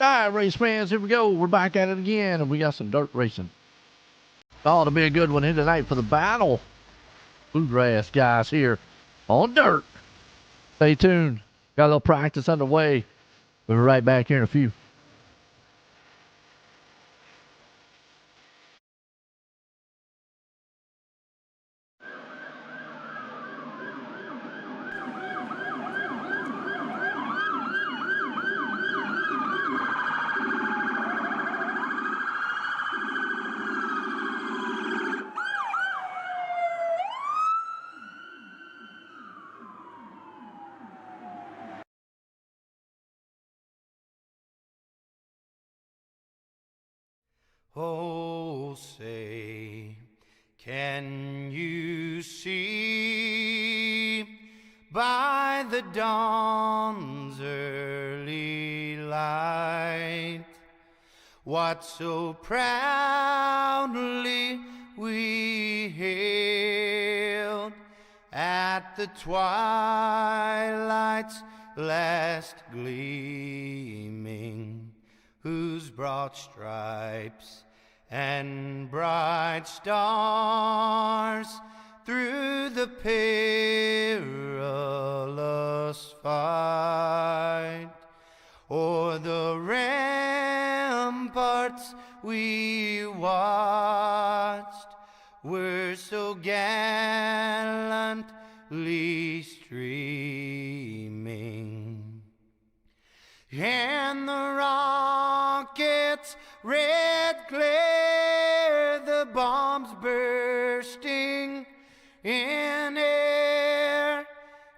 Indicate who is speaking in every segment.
Speaker 1: All right, race fans, here we go. We're back at it again, and we got some dirt racing. Oh, it'll be a good one here tonight for the battle. Bluegrass guys here on dirt. Stay tuned. Got a little practice underway. We'll be right back here in a few.
Speaker 2: Oh, say, can you see by the dawn's early light what so proudly we hailed at the twilight's last gleaming, whose broad stripes and bright stars through the perilous fight o'er the ramparts we watched were so gallantly streaming, and the rockets' red glare, the bombs bursting in air,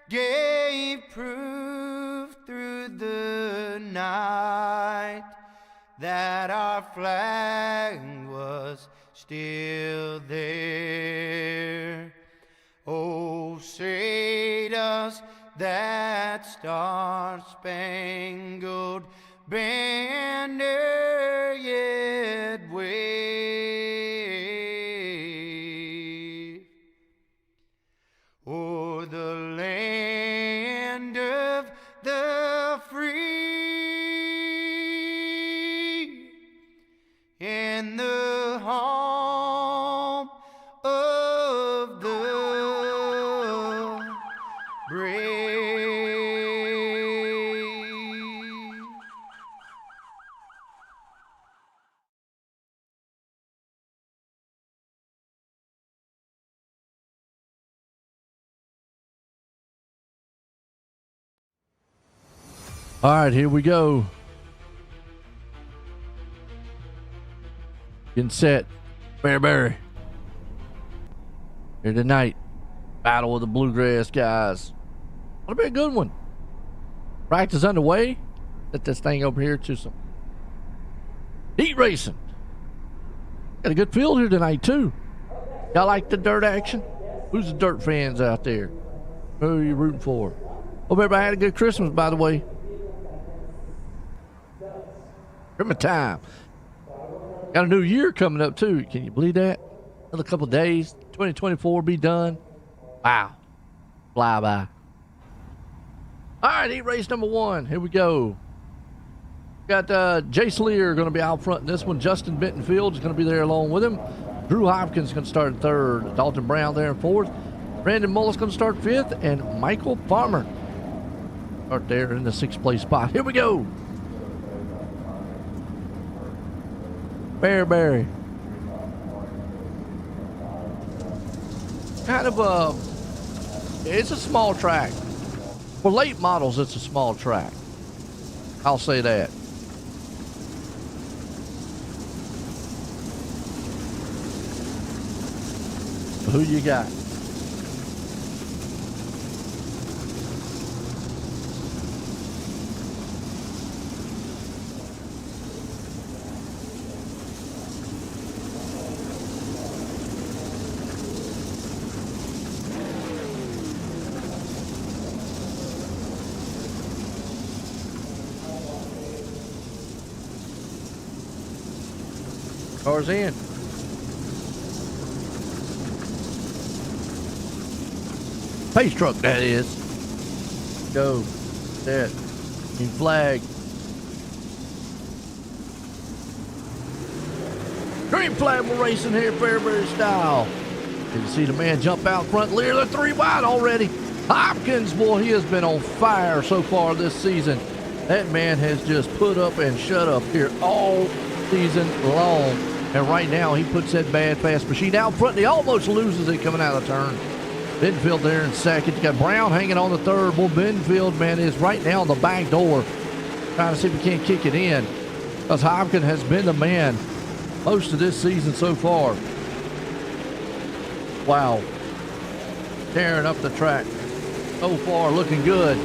Speaker 2: gave proof through the night that our flag was still there. Oh, say does that star-spangled banner yet wave o'er the land of the free and the home of the brave?
Speaker 1: All right, here we go. Getting set. Fairbury. Here tonight. Battle of the Bluegrass guys. That'll be a good one. Practice underway. Set this thing over here to some heat racing. Got a good field here tonight, too. Y'all like the dirt action? Who's the dirt fans out there? Who are you rooting for? Hope everybody had a good Christmas, by the way. Christmas time. Got a new year coming up, too. Can you believe that? Another couple days. 2024 be done. Wow. Fly by. All right, heat race number one. Here we go. Got Jace Lear going to be out front in this one. Justin Bentonfield is going to be there along with him. Drew Hopkins going to start in third. Dalton Brown there in fourth. Brandon Mullis going to start fifth. And Michael Farmer start there in the sixth place spot. Here we go. Fairbury. Kind of it's a small track. For late models, it's a small track. I'll say that. Who you got? Cars in. Pace truck, that is. Go. Set. Green flag. Green flag, we're racing here, Fairbury style. You can see the man jump out front. Lear, the 3 wide already. Hopkins, boy, he has been on fire so far this season. That man has just put up and shut up here all season long. And right now, he puts that bad fast machine out front, and he almost loses it coming out of the turn. Benfield there in second. You got Brown hanging on the third. Well, Benfield, man, is right now on the back door, trying to see if he can't kick it in, because Hopkins has been the man most of this season so far. Wow. Tearing up the track. So far, looking good.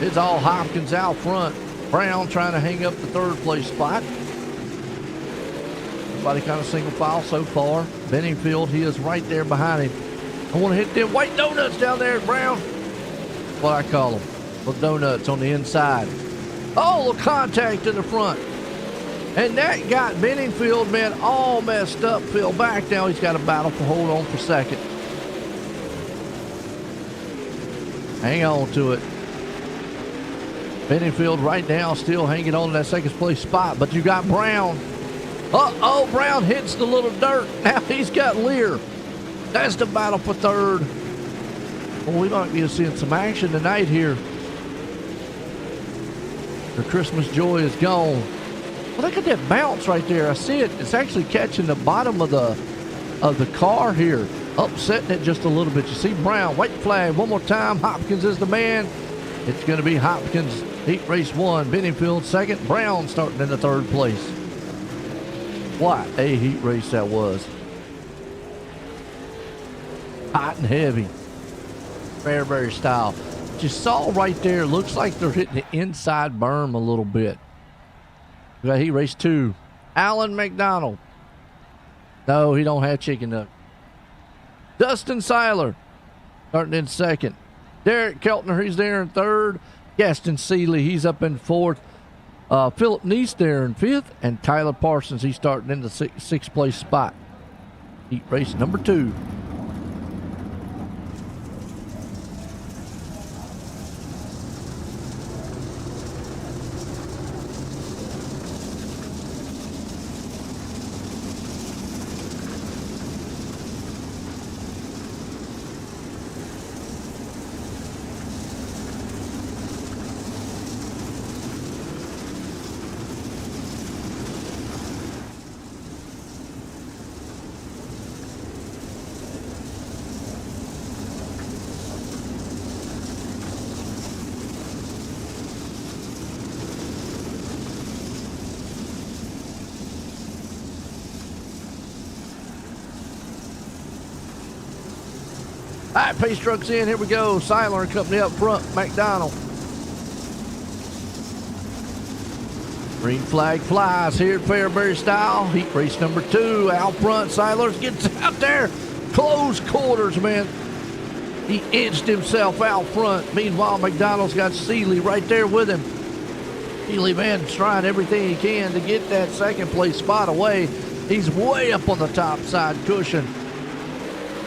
Speaker 1: It's all Hopkins out front. Brown trying to hang up the third place spot. Everybody kind of single file so far. Benningfield, he is right there behind him. I want to hit them white donuts down there at Brown. What I call them. Little donuts on the inside. Oh, a little contact in the front. And that got Benningfield, man, all messed up. Fell back. Now he's got a battle for hold on for second. Hang on to it. Benningfield right now still hanging on to that second place spot. But you got Brown. Uh-oh, Brown hits the little dirt. Now he's got Lear. That's the battle for third. Well, we might be seeing some action tonight here. The Christmas joy is gone. Well, look at that bounce right there. I see it. It's actually catching the bottom of the car here, upsetting it just a little bit. You see Brown, white flag one more time. Hopkins is the man. It's going to be Hopkins, heat race 1. Benningfield second. Brown starting in the third place. What a heat race that was. Hot and heavy. Fairbury style. But you saw right there, looks like they're hitting the inside berm a little bit. We got heat race 2. Alan McDonald. No, he don't have chicken nut. Dustin Seiler starting in second. Derek Keltner, he's there in third. Gaston Seeley, he's up in fourth. Philip Neese there in fifth. And Tyler Parsons, he's starting in the sixth place spot. Heat race number 2. All right, pace truck's in. Here we go. Seiler and company up front. McDonald. Green flag flies here at Fairbury style. Heat race number 2. Out front. Seiler gets out there. Close quarters, man. He inched himself out front. Meanwhile, McDonald's got Seeley right there with him. Seeley, man, trying everything he can to get that second place spot away. He's way up on the top side cushion.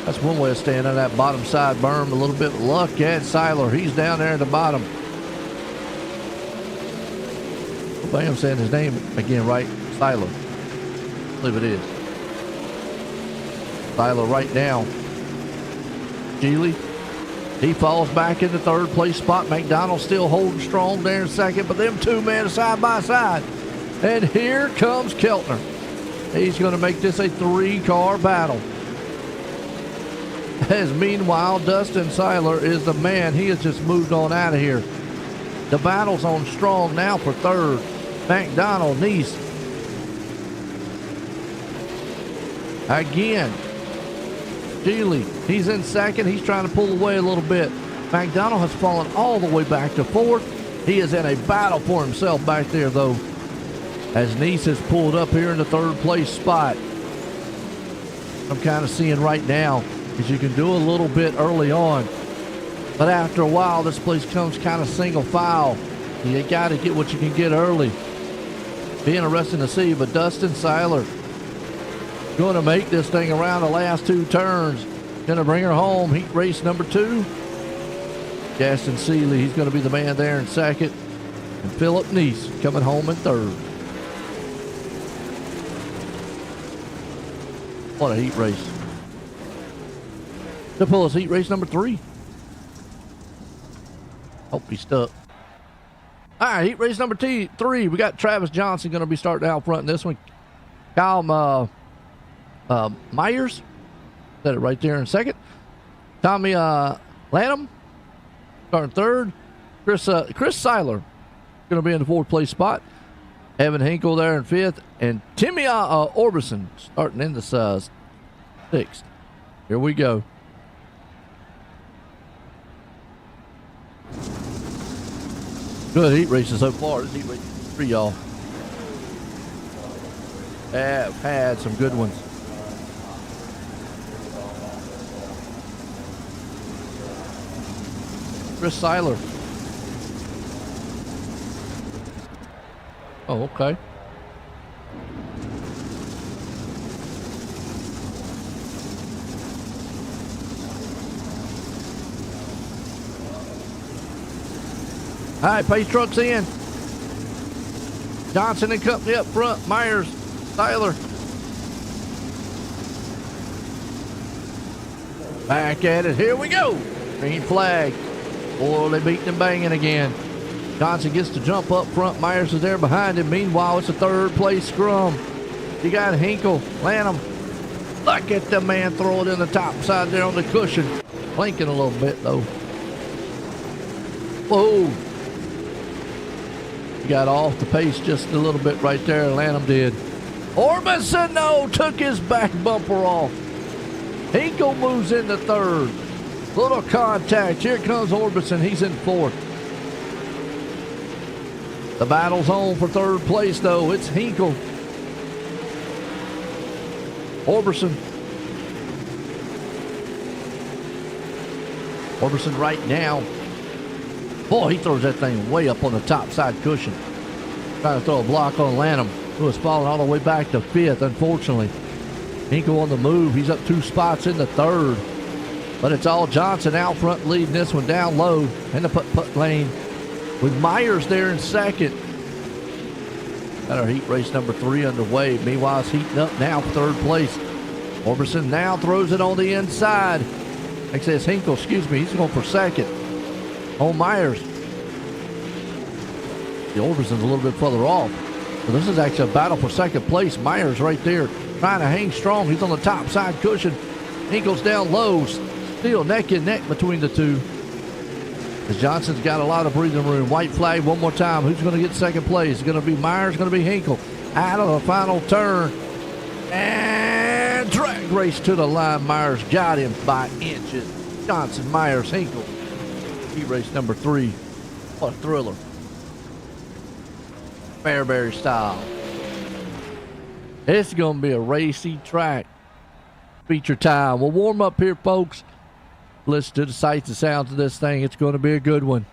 Speaker 1: That's one way of staying on that bottom side berm. A little bit of luck at Seiler. He's down there at the bottom. Hopefully I'm saying his name again right. Seiler. I believe it is. Seiler right now. Geely. He falls back into third place spot. McDonald still holding strong there in second, but them two men side by side. And here comes Keltner. He's going to make this a 3-car battle. As meanwhile, Dustin Seiler is the man. He has just moved on out of here. The battle's on strong now for third. McDonald, Nice. Again. Geely, he's in second. He's trying to pull away a little bit. McDonald has fallen all the way back to fourth. He is in a battle for himself back there, though, as Nice has pulled up here in the third place spot. I'm kind of seeing right now is you can do a little bit early on, but after a while, this place comes kind of single file. You got to get what you can get early. Be interesting to see, but Dustin Seiler going to make this thing around the last 2 turns. Going to bring her home. Heat race number 2. Gaston Seeley, he's going to be the man there in second. And Philip Nice coming home in third. What a heat race. To pull us heat race number 3. Hope he's stuck. All right, heat race number 3. We got Travis Johnson going to be starting out front in this one. Kyle Myers, said it right there in second. Tommy Lanham starting third. Chris Seiler going to be in the 4th place spot. Evan Hinkle there in 5th, and Timmy Orbison starting in the 6th. Here we go. Good heat races so far. This heat race is 3, y'all. Have had some good ones. Chris Seiler. Oh, okay. All right, pace truck's in. Johnson and company up front. Myers, Seiler. Back at it. Here we go. Green flag. Boy, they beating and banging again. Johnson gets to jump up front. Myers is there behind him. Meanwhile, it's a 3rd place scrum. You got Hinkle, Lanham. Look at the man throw it in the top side there on the cushion. Blinking a little bit, though. Whoa. He got off the pace just a little bit right there. Lanham did. Orbison, no, took his back bumper off. Hinkle moves into 3rd. Little contact. Here comes Orbison. He's in 4th. The battle's on for 3rd place, though. It's Hinkle. Orbison. Orbison right now. Boy, he throws that thing way up on the top side cushion. Trying to throw a block on Lanham, who is falling all the way back to 5th, unfortunately. Hinkle on the move. He's up 2 spots in the 3rd. But it's all Johnson out front leading this one down low in the putt lane with Myers there in 2nd. Got our heat race number 3 underway. Meanwhile, it's heating up now for 3rd place. Orbison now throws it on the inside. Like I says, Hinkle, excuse me, he's going for 2nd. On Myers. The Orbison's a little bit further off. But this is actually a battle for 2nd place. Myers right there trying to hang strong. He's on the top side cushion. Hinkle's down low. Still neck and neck between the two. As Johnson's got a lot of breathing room. White flag one more time. Who's going to get 2nd place? It's going to be Myers, going to be Hinkle. Out of the final turn. And drag race to the line. Myers got him by inches. Johnson, Myers, Hinkle. Heat race number 3. What a thriller. Fairbury style. It's going to be a racy track. Feature time. We'll warm up here, folks. Listen to the sights and sounds of this thing. It's going to be a good one.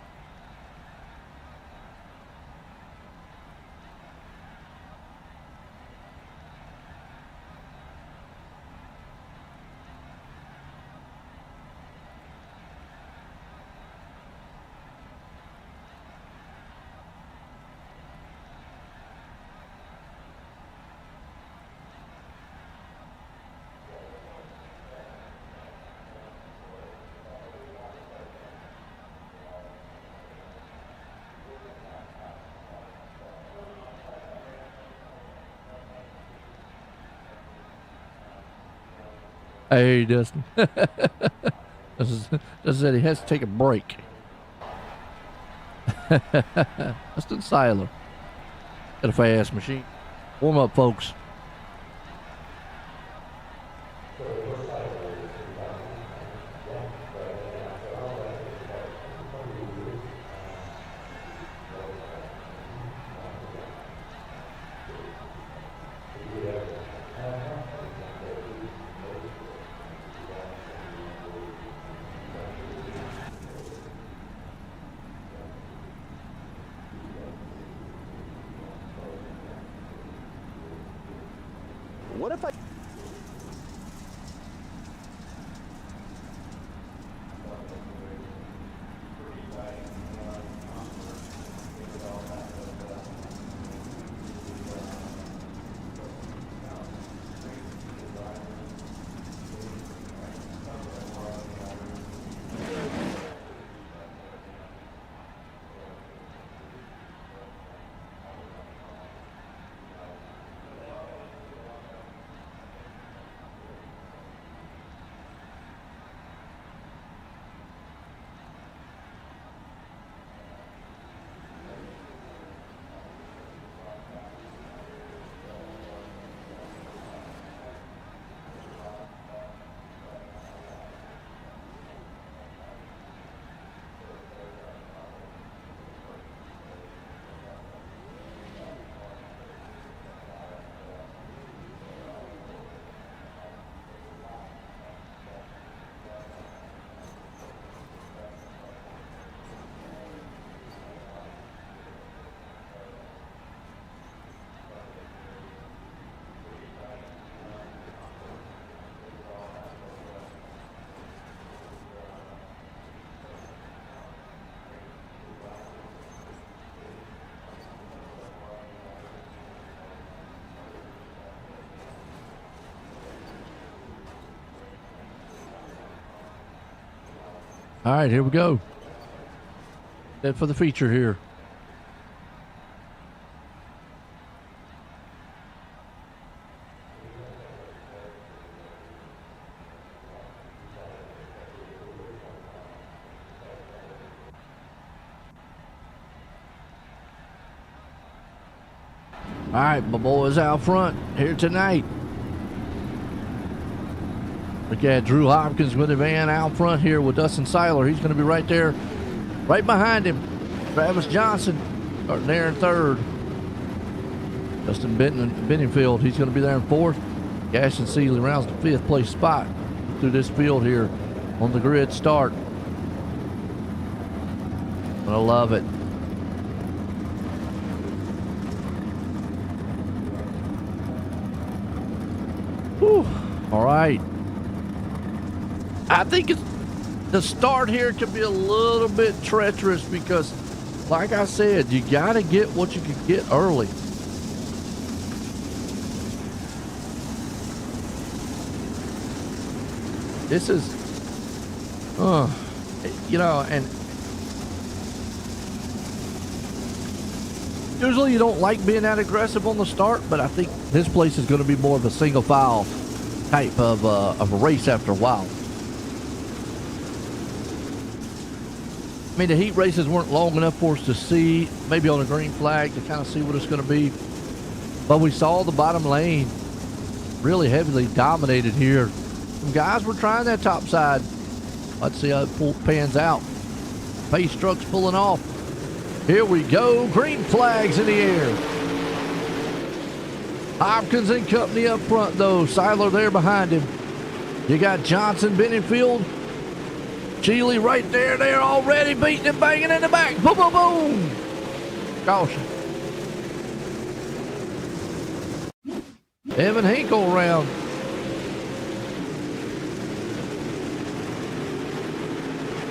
Speaker 1: Hey, Dustin. Dustin said he has to take a break. Dustin Seiler. Got a fast machine. Warm up, folks.
Speaker 3: What if I...
Speaker 1: All right, here we go. Head for the feature here. All right, my boys out front here tonight. Look at Drew Hopkins with the van out front here with Dustin Seiler. He's going to be right there, right behind him. Travis Johnson starting there in third. Justin Benningfield, he's going to be there in fourth. Gaston Seeley rounds the fifth place spot through this field here on the grid start. I love it. Whew. All right. I think the start here could be a little bit treacherous because, like I said, you got to get what you can get early. This is, you know, and usually you don't like being that aggressive on the start, but I think this place is going to be more of a single file type of a race after a while. I mean, the heat races weren't long enough for us to see, maybe on a green flag to kind of see what it's going to be. But we saw the bottom lane really heavily dominated here. Some guys were trying that top side. Let's see how it pans out. Pace trucks pulling off. Here we go. Green flags in the air. Hopkins and company up front, though. Seiler there behind him. You got Johnson, Benningfield. Sheely right there. They're already beating and banging in the back. Boom, boom, boom. Caution. Evan Hinkle around.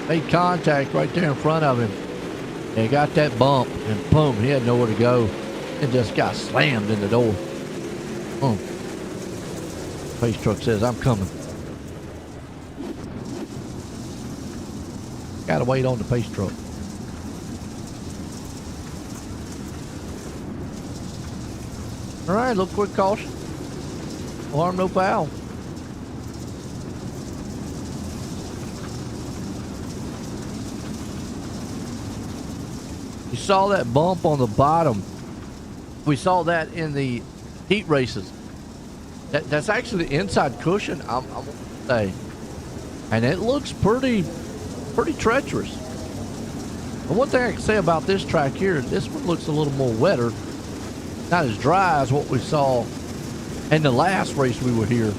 Speaker 1: Made contact right there in front of him. And he got that bump, and boom, he had nowhere to go. And just got slammed in the door. Boom. Pace truck says, I'm coming. Gotta wait on the pace truck. All right, little quick caution. No harm, no foul. You saw that bump on the bottom. We saw that in the heat races. That's actually the inside cushion, I'm going to say. And it looks pretty treacherous. And one thing I can say about this track here, this one looks a little more wetter. Not as dry as what we saw in the last race we were here.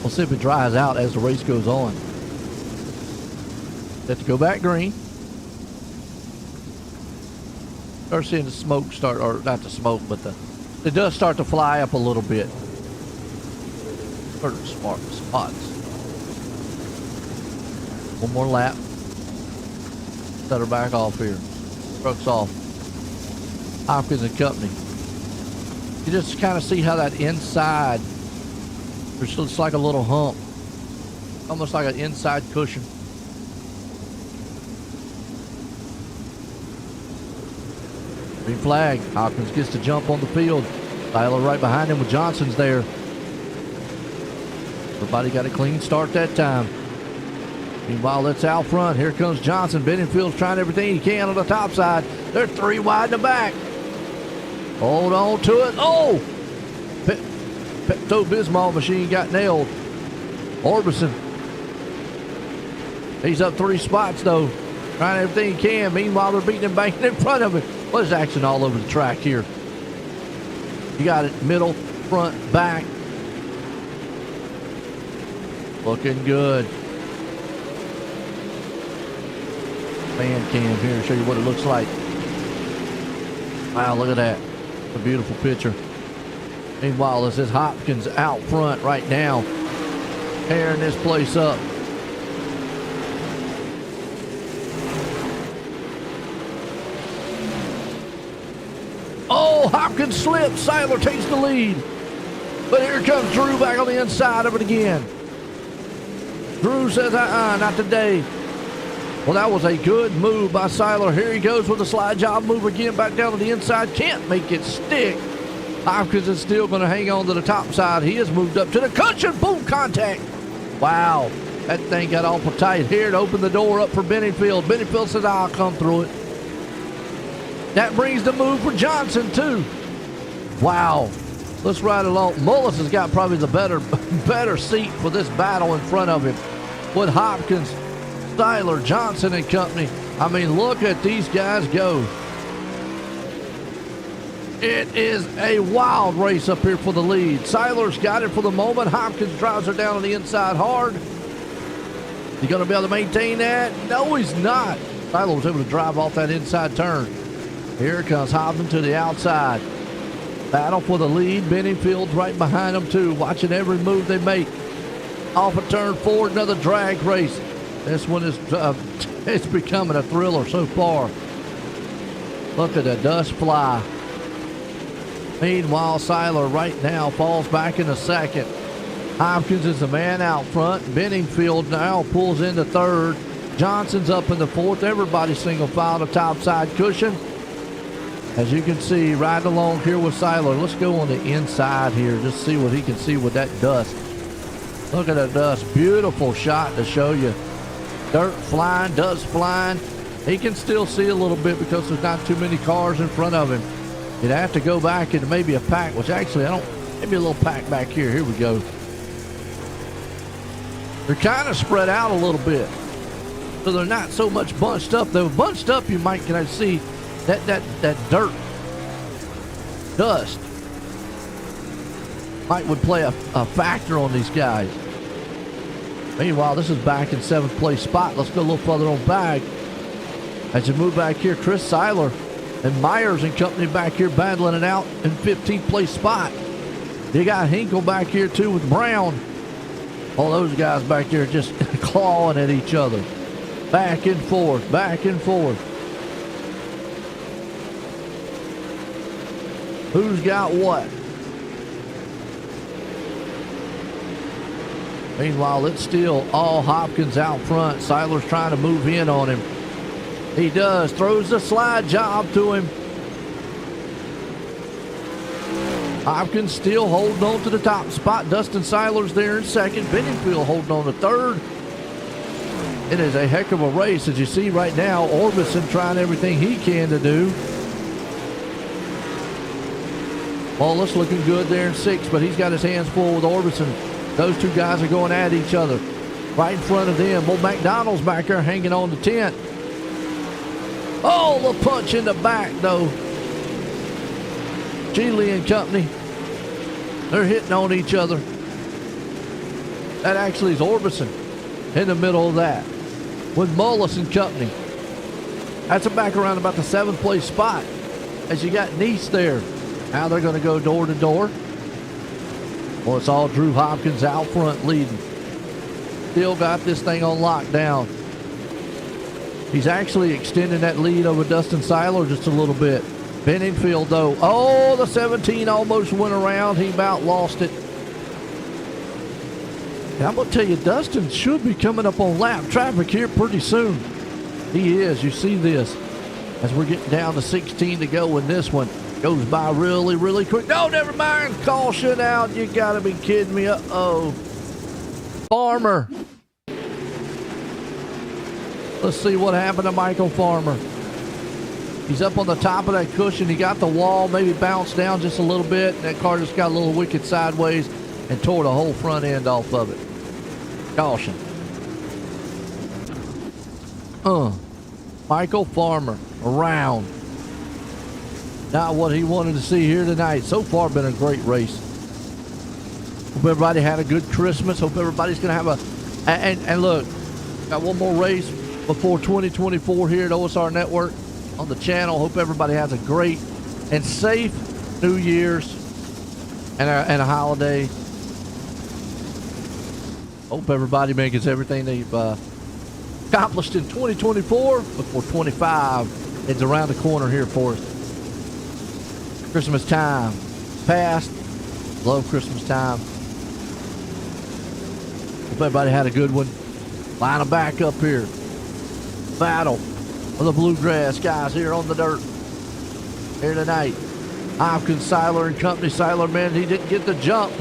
Speaker 1: We'll see if it dries out as the race goes on. Let it go back green. Start seeing the smoke start, or not the smoke, but the dust start to fly up a little bit. Certain smart spots. One more lap. Set her back off here. Truck's off. Hopkins and company. You just kind of see how that inside, there's looks like a little hump. Almost like an inside cushion. Green flag. Hopkins gets to jump on the field. Tyler right behind him with Johnson's there. Everybody got a clean start that time. Meanwhile, it's out front. Here comes Johnson. Benningfield's trying everything he can on the top side. They're 3 wide in the back. Hold on to it. Oh! Pepto-Bismol machine got nailed. Orbison. He's up 3 spots, though. Trying everything he can. Meanwhile, they're beating him, banking in front of him. Well, there's action all over the track here. You got it middle, front, back. Looking good. Fan cam here to show you what it looks like. Wow, look at that. A beautiful picture. Meanwhile, this is Hopkins out front right now, tearing this place up. Oh, Hopkins slips. Seiler takes the lead. But here comes Drew back on the inside of it again. Drew says, not today. Well, that was a good move by Seiler. Here he goes with a slide job move again back down to the inside. Can't make it stick. Hopkins is still going to hang on to the top side. He has moved up to the cushion. Boom, contact. Wow. That thing got awful tight here to open the door up for Benningfield. Benningfield says, I'll come through it. That brings the move for Johnson, too. Wow. Let's ride along. Mullis has got probably the better seat for this battle in front of him with Hopkins, Seiler, Johnson, and company. I mean, look at these guys go. It is a wild race up here for the lead. Seiler's got it for the moment. Hopkins drives her down on the inside hard. He's going to be able to maintain that? No, he's not. Seiler was able to drive off that inside turn. Here comes Hopkins to the outside. Battle for the lead. Benningfield's right behind them, too, watching every move they make. Off a turn forward, another drag race. This one is it's becoming a thriller so far. Look at the dust fly. Meanwhile, Seiler right now falls back in a second. Hopkins is the man out front. Benningfield now pulls into third. Johnson's up in the fourth. Everybody single file to top side cushion. As you can see, riding along here with Seiler. Let's go on the inside here. Just see what he can see with that dust. Look at that dust. Beautiful shot to show you. Dirt flying, dust flying. He can still see a little bit because there's not too many cars in front of him. You'd have to go back into maybe a pack, which actually maybe a little pack back here. Here we go. They're kind of spread out a little bit. So they're not so much bunched up. They were bunched up, you might can see that dirt, dust would play a factor on these guys. Meanwhile, this is back in 7th place spot. Let's go a little further on back. As you move back here, Chris Seiler and Myers and company back here battling it out in 15th place spot. You got Hinkle back here too with Brown. All those guys back there just clawing at each other. Back and forth, back and forth. Who's got what? Meanwhile, it's still all Hopkins out front. Seiler's trying to move in on him. He does. Throws the slide job to him. Hopkins still holding on to the top spot. Dustin Seiler's there in second. Benningfield holding on to third. It is a heck of a race, as you see right now. Orbison trying everything he can to do. Wallace looking good there in 6th, but he's got his hands full with Orbison. Those two guys are going at each other. Right in front of them. Well, McDonald's back there hanging on the 10th. Oh, the punch in the back, though. Geely and company, they're hitting on each other. That actually is Orbison in the middle of that with Mullis and company. That's back around about the 7th place spot as you got Nice there. Now they're going to go door to door. Well, it's all Drew Hopkins out front leading. Still got this thing on lockdown. He's actually extending that lead over Dustin Seiler just a little bit. Benningfield, though. Oh, the 17 almost went around. He about lost it. And I'm going to tell you, Dustin should be coming up on lap traffic here pretty soon. He is. You see this. As we're getting down to 16 to go in this one. Goes by really, really quick. No, never mind. Caution out. You got to be kidding me. Uh-oh. Farmer. Let's see what happened to Michael Farmer. He's up on the top of that cushion. He got the wall, maybe bounced down just a little bit. And that car just got a little wicked sideways and tore the whole front end off of it. Caution. Michael Farmer around. Not what he wanted to see here tonight. So far, been a great race. Hope everybody had a good Christmas. Hope everybody's going to have a... And look, got one more race before 2024 here at OSR Network on the channel. Hope everybody has a great and safe New Year's and a holiday. Hope everybody makes everything they've accomplished in 2024 before 25 is around the corner here for us. Christmas time past. Love Christmas time. Hope everybody had a good one. Line them back up here. Battle of the Bluegrass guys here on the dirt here tonight. Hopkins, Seiler and company. Seiler, man, he didn't get the jump.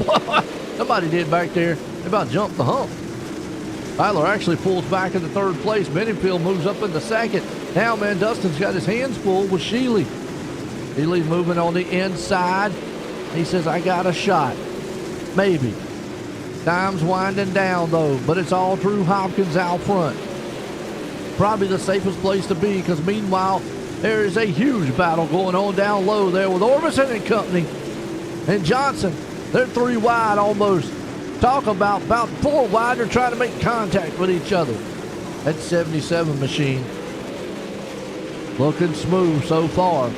Speaker 1: Somebody did back there. They about jumped the hump. Seiler actually pulls back into 3rd place. Benningfield moves up into 2nd. Now, man, Dustin's got his hands full with Sheely. Sheely's moving on the inside. He says, I got a shot. Maybe. Time's winding down, though, but it's all Drew Hopkins out front. Probably the safest place to be, because meanwhile, there is a huge battle going on down low there with Orbison and company. And Johnson, they're 3 wide almost. Talk about 4 wide. They're trying to make contact with each other. That 77 machine looking smooth so far.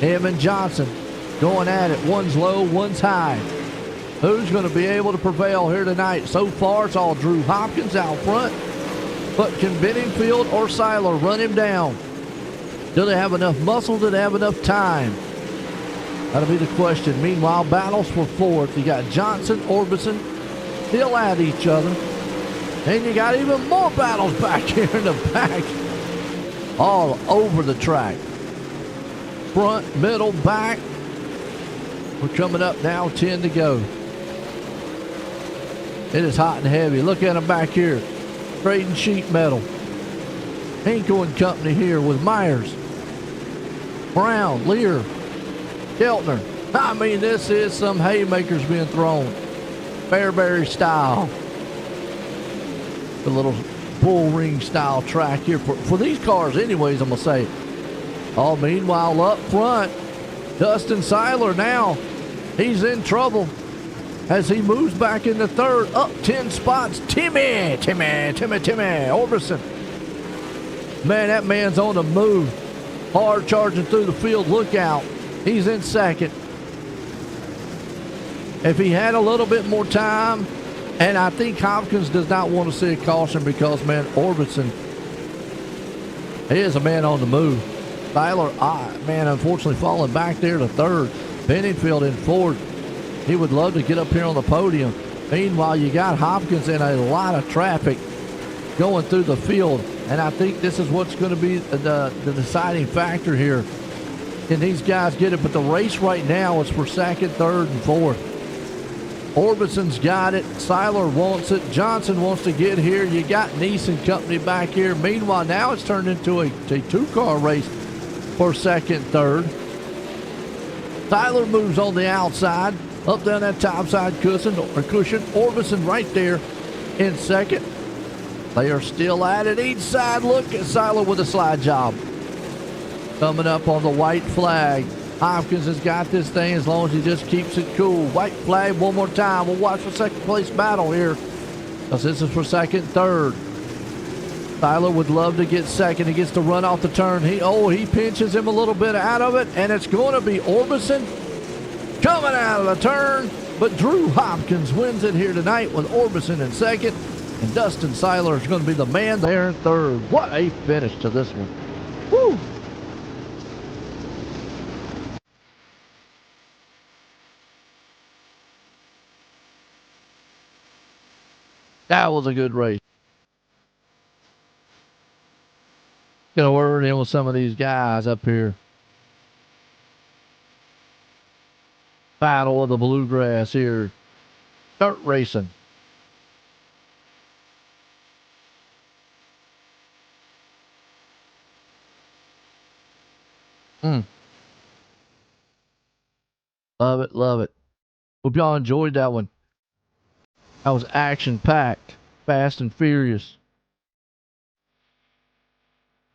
Speaker 1: Him and Johnson going at it. One's low, one's high. Who's going to be able to prevail here tonight? So far, it's all Drew Hopkins out front. But can Benningfield or Seiler run him down? Do they have enough muscle? Do they have enough time? That'll be the question. Meanwhile, battles for 4th. You got Johnson, Orbison, still at each other. And you got even more battles back here in the back. All over the track. Front, middle, back. We're coming up now, 10 to go. It is hot and heavy. Look at them back here. Trading sheet metal. Hinkle and company here with Myers, Brown, Lear, Keltner. I mean, this is some haymakers being thrown. Fairbury style. The little bull ring style track here for these cars anyways, I'm going to say. Oh, meanwhile, up front, Dustin Seiler now, he's in trouble as he moves back into 3rd, up 10 spots. Timmy Orbison. Man, that man's on the move. Hard charging through the field. Look out. He's in 2nd. If he had a little bit more time, and I think Hopkins does not want to see a caution because, man, Orbison, he is a man on the move. Seiler, man, unfortunately falling back there to 3rd. Benningfield in 4th. He would love to get up here on the podium. Meanwhile, you got Hopkins in a lot of traffic going through the field. And I think this is what's going to be the deciding factor here. Can these guys get it? But the race right now is for 2nd, 3rd, and 4th. Orbison's got it. Seiler wants it. Johnson wants to get here. You got Neeson Company back here. Meanwhile, now it's turned into a two-car race for second, third. Seiler moves on the outside, up down that top side cushion. Orbison right there in second. They are still at it each side. Look at Seiler with a slide job. Coming up on the white flag. Hopkins has got this thing as long as he just keeps it cool. White flag one more time. We'll watch the second place battle here, because this is for second, third. Seiler would love to get second. He gets to run off the turn. He pinches him a little bit out of it, and it's going to be Orbison coming out of the turn. But Drew Hopkins wins it here tonight with Orbison in second, and Dustin Seiler is going to be the man there in third. What a finish to this one. Woo! That was a good race. Gonna word in with some of these guys up here. Battle of the Bluegrass here. Dirt racing. Love it, love it. Hope y'all enjoyed that one. That was action-packed, fast and furious.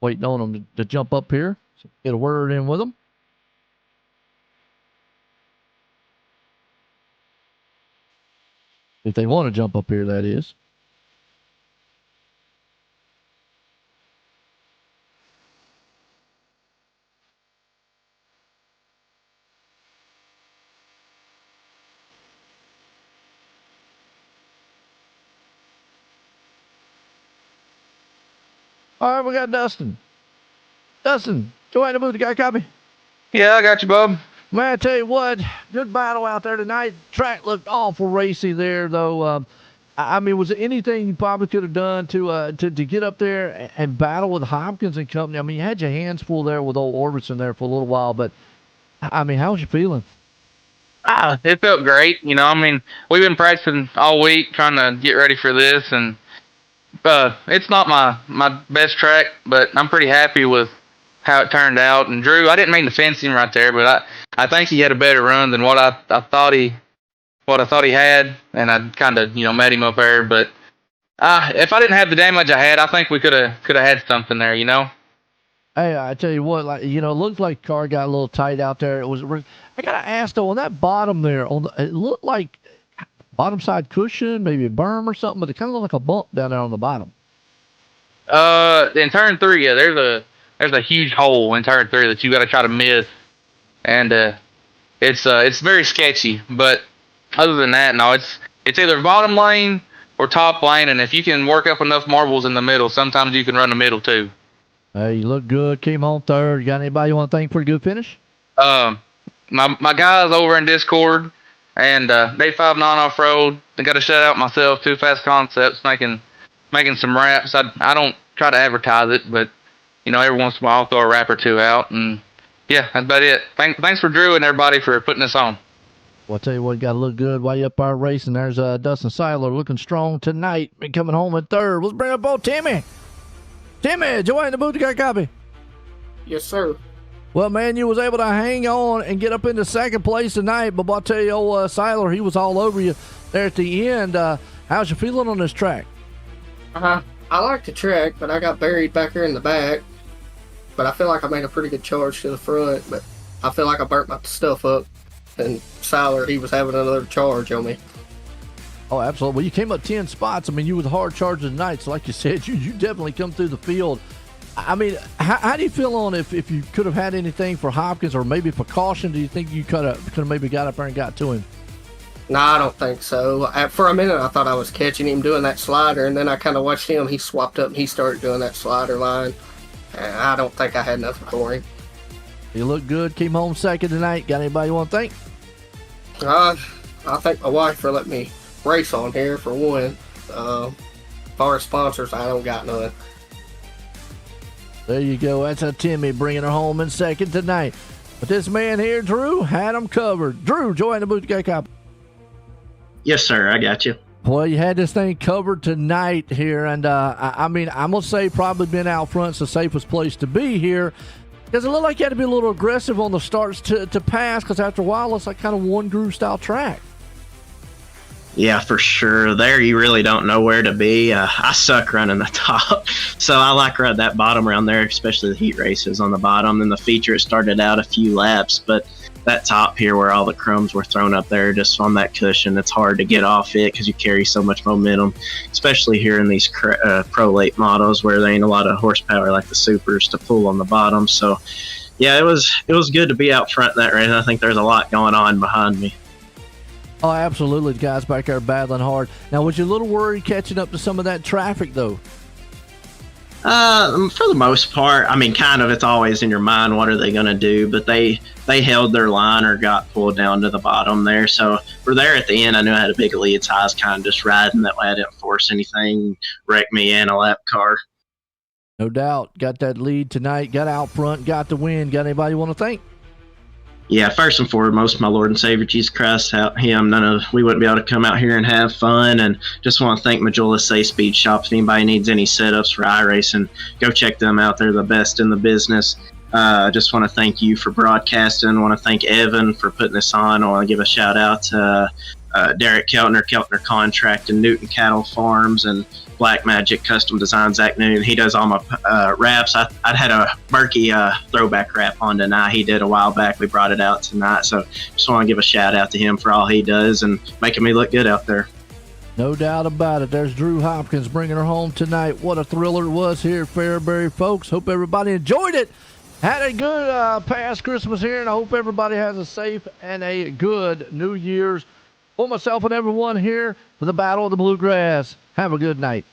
Speaker 1: Waiting on them to jump up here. So get a word in with them. If they want to jump up here, that is. All right, we got Dustin. Dustin, join the booth. You got a copy?
Speaker 3: Yeah, I got you, bub.
Speaker 1: Man, I tell you what, good battle out there tonight. Track looked awful racy there, though. I mean, was there anything you probably could have done to get up there and battle with Hopkins and company? I mean, you had your hands full there with old Orbison there for a little while, but I mean, how was you feeling?
Speaker 3: It felt great. You know, I mean, we've been practicing all week trying to get ready for this, and it's not my best track, but I'm pretty happy with how it turned out. And Drew, I didn't mean to fence him right there, but I think he had a better run than what I thought he had, and I kind of met him up there. But if I didn't have the damage I had, I think we could have had something there.
Speaker 1: Hey, I tell you what, like it looked like the car got a little tight out there. I gotta ask though, on that bottom there, it looked like bottom side cushion, maybe a berm or something, but it kind of looked like a bump down there on the bottom.
Speaker 3: In turn 3, yeah, there's a huge hole in turn 3 that you got to try to miss, and it's very sketchy. But other than that, no, it's either bottom lane or top lane, and if you can work up enough marbles in the middle, sometimes you can run the middle too.
Speaker 1: Hey, you look good. Came home third. You got anybody you want to thank for a good finish?
Speaker 3: My guys over in Discord and Day 59 Off Road. I got to shout out myself, Too Fast Concepts, making some raps. I don't try to advertise it, but every once in a while I'll throw a rap or two out, and yeah, that's about it. Thanks for Drew and everybody for putting this on.
Speaker 1: Well, I'll tell you what, you got to look good while you up there racing. There's Dustin Seiler looking strong tonight. Been coming home in third. Let's bring up old Timmy. Timmy, join the booth. You got a copy?
Speaker 4: Yes, sir.
Speaker 1: Well, man, you was able to hang on and get up into second place tonight. But I'll tell you, old Seiler, he was all over you there at the end. How's you feeling on this track?
Speaker 4: I like the track, but I got buried back here in the back. But I feel like I made a pretty good charge to the front. But I feel like I burnt my stuff up. And Seiler, he was having another charge on me.
Speaker 1: Oh, absolutely. Well, you came up 10 spots. I mean, you were the hard charger tonight. So like you said, you definitely come through the field. I mean, how do you feel on if you could have had anything for Hopkins or maybe for caution? Do you think you could have maybe got up there and got to him?
Speaker 4: No, I don't think so. For a minute, I thought I was catching him doing that slider, and then I kind of watched him. He swapped up and he started doing that slider line. And I don't think I had nothing for him.
Speaker 1: You look good. Came home second tonight. Got anybody you want to thank?
Speaker 4: I thank my wife for letting me race on here, for one. As far as sponsors, I don't got none.
Speaker 1: There you go. That's a Timmy bringing her home in second tonight. But this man here, Drew, had him covered. Drew, join the booth. Got a copy?
Speaker 5: Yes, sir. I got you.
Speaker 1: Well, you had this thing covered tonight here, and I mean, I'm gonna say probably been out front's the safest place to be here, because it looked like you had to be a little aggressive on the starts to pass, because after a while it's like kind of one groove style track.
Speaker 5: Yeah, for sure. There, you really don't know where to be. I suck running the top, so I like running that bottom around there, especially the heat races on the bottom. And the feature, it started out a few laps, but that top here where all the crumbs were thrown up there just on that cushion, it's hard to get off it because you carry so much momentum, especially here in these pro late models where there ain't a lot of horsepower like the supers to pull on the bottom. So yeah, it was good to be out front in that race. I think there's a lot going on behind me.
Speaker 1: Oh, absolutely. The guys back there battling hard. Now, was you a little worried catching up to some of that traffic, though?
Speaker 5: For the most part, I mean, kind of, it's always in your mind, what are they going to do? But they held their line or got pulled down to the bottom there. So we're there at the end. I knew I had a big lead, so I was kind of just riding. That way I didn't force anything, wreck me in a lap car.
Speaker 1: No doubt. Got that lead tonight, got out front, got the win. Got anybody you want to thank?
Speaker 5: Yeah, first and foremost, my Lord and Savior Jesus Christ. Without him, we wouldn't be able to come out here and have fun. And just want to thank Majula Say Speed Shop. If anybody needs any setups for iRacing, go check them out. They're the best in the business. I just want to thank you for broadcasting. I want to thank Evan for putting this on. I want to give a shout out to Derek Keltner Contract, and Newton Cattle Farms, and Black Magic Custom Design, Zach Newton. He does all my wraps. I'd had a Berkey throwback wrap on tonight. He did a while back. We brought it out tonight. So just want to give a shout out to him for all he does and making me look good out there.
Speaker 1: No doubt about it. There's Drew Hopkins bringing her home tonight. What a thriller it was here at Fairbury, folks. Hope everybody enjoyed it. Had a good past Christmas here, and I hope everybody has a safe and a good New Year's. For myself and everyone here for the Battle of the Bluegrass, have a good night.